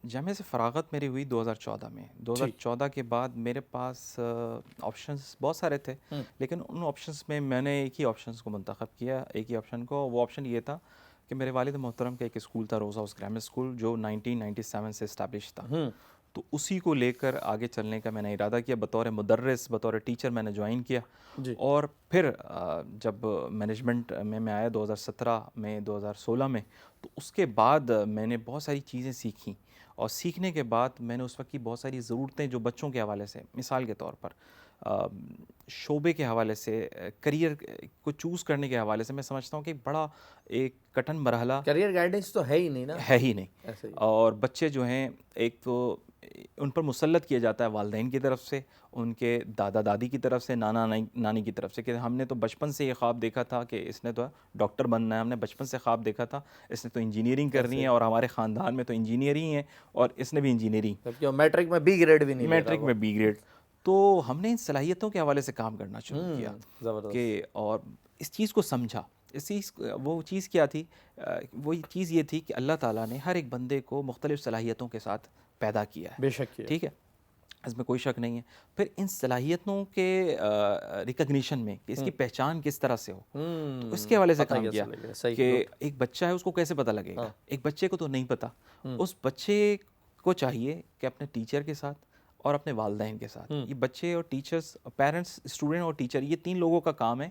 جامعہ سے فراغت میری ہوئی 2014 میں. 2014 کے بعد میرے پاس آپشنس بہت سارے تھے, لیکن ان آپشنس میں میں نے ایک ہی آپشنس کو منتخب کیا, ایک ہی آپشن کو. وہ آپشن یہ تھا کہ میرے والد محترم کا ایک اسکول تھا, روز ہاؤس گرامر اسکول, جو 1997 سے اسٹیبلش تھا. تو اسی کو لے کر آگے چلنے کا میں نے ارادہ کیا. بطور مدرس, بطور ٹیچر میں نے جوائن کیا. اور پھر جب مینجمنٹ میں آیا 2017 میں, 2016 میں, تو اس کے بعد میں نے بہت ساری چیزیں سیکھیں. اور سیکھنے کے بعد میں نے اس وقت کی بہت ساری ضرورتیں جو بچوں کے حوالے سے, مثال کے طور پر شعبے کے حوالے سے, کریئر کو چوز کرنے کے حوالے سے, میں سمجھتا ہوں کہ بڑا ایک کٹن مرحلہ, کریئر گائیڈنس تو ہے ہی نہیں نا, ہے ہی نہیں. اور بچے جو ہیں, ایک تو ان پر مسلط کیا جاتا ہے والدین کی طرف سے, ان کے دادا دادی کی طرف سے, نانا نانی کی طرف سے, کہ ہم نے تو بچپن سے یہ خواب دیکھا تھا کہ اس نے تو ڈاکٹر بننا ہے, ہم نے بچپن سے خواب دیکھا تھا اس نے تو انجینئرنگ کرنی ہے, اور ہمارے خاندان میں تو انجینئرنگ ہے, اور اس نے بھی انجینئرنگ, میٹرک میں بی گریڈ بھی نہیں لے رہا, میٹرک میں بی گریڈ. تو ہم نے ان صلاحیتوں کے حوالے سے کام کرنا شروع کیا کہ, اور اس چیز کو سمجھا. وہ چیز کیا تھی, وہ چیز یہ تھی کہ اللہ تعالیٰ نے ہر ایک بندے کو مختلف صلاحیتوں کے ساتھ پیدا کیا ہے. بے شک, ٹھیک ہے, اس میں کوئی شک نہیں ہے. پھر ان صلاحیتوں کے ریکگنیشن میں کہ اس کی پہچان کس طرح سے ہو, تو اس کے حوالے سے کام کیا کہ ایک بچہ ہے, اس کو کیسے پتہ لگے گا. ایک بچے کو تو نہیں پتہ. اس بچے کو چاہیے کہ اپنے ٹیچر کے ساتھ اور اپنے والدین کے ساتھ, یہ بچے اور ٹیچرز, پیرنٹس, اسٹوڈنٹ اور ٹیچر, یہ تین لوگوں کا کام ہے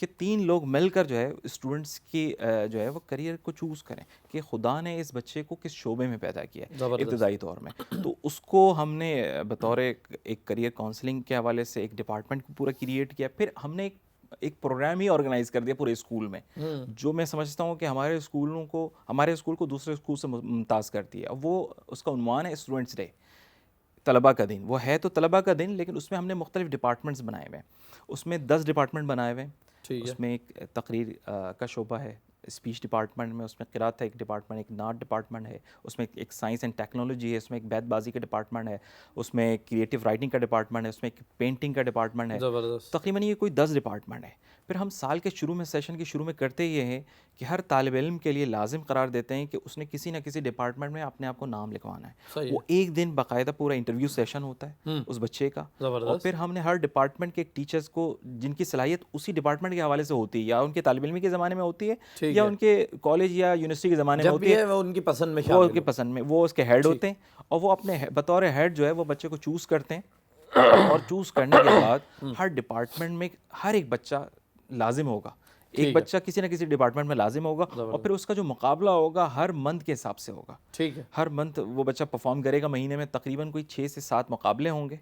کہ تین لوگ مل کر جو ہے اسٹوڈنٹس کی جو ہے وہ کریئر کو چوز کریں کہ خدا نے اس بچے کو کس شعبے میں پیدا کیا ہے ابتدائی طور میں. تو اس کو ہم نے بطور ایک کریئر کاؤنسلنگ کے حوالے سے ایک ڈپارٹمنٹ پورا کریٹ کیا. پھر ہم نے ایک پروگرام ہی آرگنائز کر دیا پورے اسکول میں, جو میں سمجھتا ہوں کہ ہمارے اسکول کو دوسرے اسکول سے ممتاز کرتی ہے. وہ اس کا عنوان ہے اسٹوڈنٹس ڈے, طلباء کا دن. وہ ہے تو طلباء کا دن, لیکن اس میں ہم نے مختلف ڈپارٹمنٹس بنائے ہوئے ہیں. اس میں 10 ڈپارٹمنٹ بنائے ہوئے ہیں. اس میں ایک تقریر کا شعبہ ہے, اسپیچ ڈپارٹمنٹ میں, اس میں قرات کا ایک ڈپارٹمنٹ, ایک نعت ڈپارٹمنٹ ہے, اس میں ایک سائنس اینڈ ٹیکنالوجی ہے, اس میں ایک بیت بازی کا ڈپارٹمنٹ ہے, اس میں ایک کریٹو رائٹنگ کا ڈپارٹمنٹ ہے, اس میں ایک پینٹنگ کا ڈپارٹمنٹ ہے. تقریباً یہ کوئی 10 ڈپارٹمنٹ ہے. پھر ہم سال کے شروع میں, سیشن کے شروع میں کرتے یہ ہیں کہ ہر طالب علم کے لیے لازم قرار دیتے ہیں کہ اس نے کسی نہ کسی ڈپارٹمنٹ میں اپنے آپ کو نام لکھوانا ہے. وہ ایک دن باقاعدہ پورا انٹرویو سیشن ہوتا ہے اس بچے کا, اور پھر ہم نے ہر ڈپارٹمنٹ کے ٹیچرز کو, جن کی صلاحیت اسی ڈپارٹمنٹ کے حوالے سے ہوتی ہے, یا ان کے طالب علمی کے زمانے میں ہوتی ہے, یا ان کے کالج یا یونیورسٹی کے زمانے میں ہوتی ہے, وہ ان کی پسند میں وہ ان کی پسند میں, وہ اس کے ہیڈ ہوتے ہیں, اور وہ اپنے بطور ہیڈ جو ہے وہ بچے کو چوز کرتے ہیں. اور چوز کرنے کے بعد ہر ڈپارٹمنٹ میں ہر ایک بچہ لازم ہوگا, ایک بچہ کسی نہ کسی ڈپارٹمنٹ میں لازم ہوگا, اور پھر اس کا جو مقابلہ ہوگا ہر منتھ کے حساب سے ہوگا. ہر منتھ وہ بچہ پرفارم کرے گا. مہینے میں تقریباً کوئی 6 سے 7 مقابلے ہوں گے.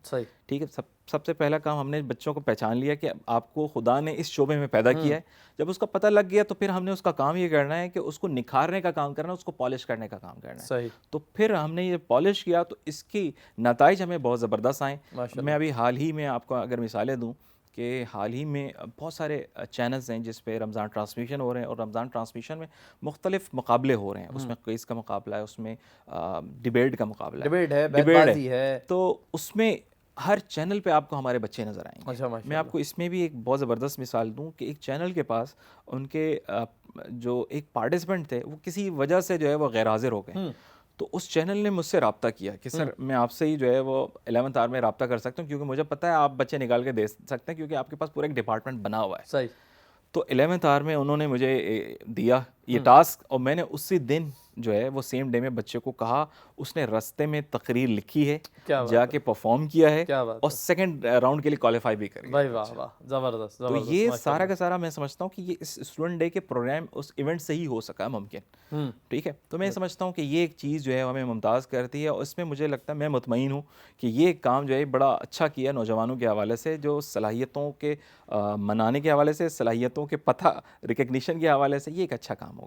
ٹھیک ہے, سب سے پہلا کام ہم نے بچوں کو پہچان لیا کہ آپ کو خدا نے اس شعبے میں پیدا کیا ہے. جب اس کا پتہ لگ گیا تو پھر ہم نے اس کا کام یہ کرنا ہے کہ اس کو نکھارنے کا کام کرنا ہے, اس کو پالش کرنے کا کام کرنا ہے. تو پھر ہم نے یہ پالش کیا تو اس کی نتائج ہمیں بہت زبردست آئیں. میں ابھی حال ہی میں آپ کو اگر مثالیں دوں کہ حال ہی میں بہت سارے چینلز ہیں جس پہ رمضان ٹرانسمیشن ہو رہے ہیں, اور رمضان ٹرانسمیشن میں مختلف مقابلے ہو رہے ہیں. اس میں کوئز کا مقابلہ ہے, اس میں ڈیبیٹ کا مقابلہ ہے, ڈیبیٹ ہے. تو اس میں ہر چینل پہ آپ کو ہمارے بچے نظر آئیں گے. میں آپ کو اس میں بھی ایک بہت زبردست مثال دوں کہ ایک چینل کے پاس ان کے جو ایک پارٹیسپینٹ تھے, وہ کسی وجہ سے جو ہے وہ غیر حاضر ہو گئے. تو اس چینل نے مجھ سے رابطہ کیا کہ سر میں آپ سے ہی جو ہے وہ 11th آور میں رابطہ کر سکتا ہوں, کیونکہ مجھے پتہ ہے آپ بچے نکال کے دے سکتے ہیں, کیونکہ آپ کے پاس پورا ایک ڈپارٹمنٹ بنا ہوا ہے. تو 11th آور میں انہوں نے مجھے دیا یہ ٹاسک, اور میں نے اسی دن جو ہے وہ سیم ڈے میں بچے کو کہا, اس نے رستے میں تقریر لکھی ہے, جا کے پرفارم کیا ہے, اور سیکنڈ راؤنڈ کے لیے کوالیفائی بھی کر گیا. زبردست. تو یہ سارا کا سارا میں سمجھتا ہوں کہ یہ اس اسٹوڈنٹ ڈے کے پروگرام اس ایونٹ سے ہی ہو سکا ممکن. ٹھیک ہے, تو میں سمجھتا ہوں کہ یہ ایک چیز جو ہے ہمیں ممتاز کرتی ہے, اور اس میں مجھے لگتا ہے, میں مطمئن ہوں کہ یہ کام جو ہے بڑا اچھا کیا نوجوانوں کے حوالے سے, جو صلاحیتوں کے منانے کے حوالے سے, صلاحیتوں کے پتہ ریکگنیشن کے حوالے سے, یہ ایک اچھا کام ہوگا.